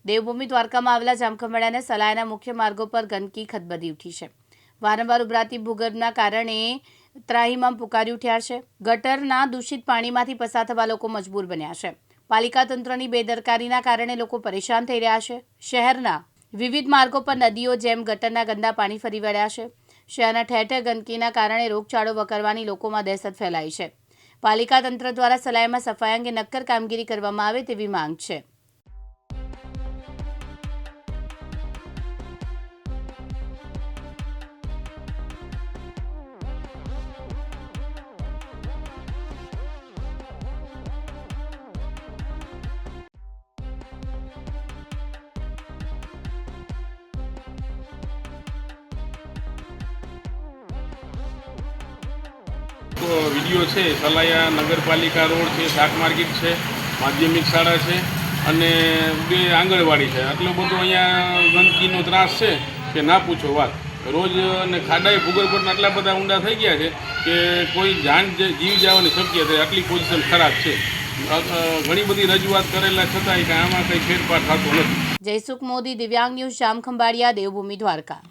દેવભૂમિ દ્વારકામાં આવેલા જામખંભાળિયા અને સલાયાના મુખ્ય માર્ગો પર ગંદકી ખદબદી ઉઠી છે। વારંવાર ઉભરાતી ભૂગર્ભના કારણે ત્રાહિમામ પુકારી ઉઠ્યા છે। ગટરના દૂષિત પાણીમાંથી પસાર થવા લોકો મજબૂર બન્યા છે। પાલિકા તંત્રની બેદરકારીના કારણે લોકો પરેશાન થઈ રહ્યા છે। શહેરના વિવિધ માર્ગો પર નદીઓ જેમ ગટરના ગંદા પાણી ફરી વળ્યા છે। શહેરના ઠેર ઠેર ગંદકીના કારણે રોગચાળો વકરવાની લોકોમાં દહેશત ફેલાઈ છે। પાલિકા તંત્ર દ્વારા સલાયામાં સફાઈ અંગે નક્કર કામગીરી કરવામાં આવે તેવી માંગ છે। વિડીયો છે સલાયા નગરપાલિકા રોડ છે, શાક માર્કેટ છે, માધ્યમિક શાળા છે અને બે આંગણવાડી છે। આટલો બધો અહીંયા ગંદકીનો ત્રાસ છે કે ના પૂછો વાત। રોજ અને ખાડાએ ભૂગર્ભના આટલા બધા ઊંડા થઈ ગયા છે કે કોઈ જાન જીવ જવાની શક્યતા, આટલી પોઝિશન ખરાબ છે। ઘણી બધી રજૂઆત કરેલા છતાંય આમાં કંઈ ફેરફાર થતો નથી। જયસુખ મોદી, દિવ્યાંગ ન્યૂઝ, જામખંભાળિયા, દેવભૂમિ દ્વારકા।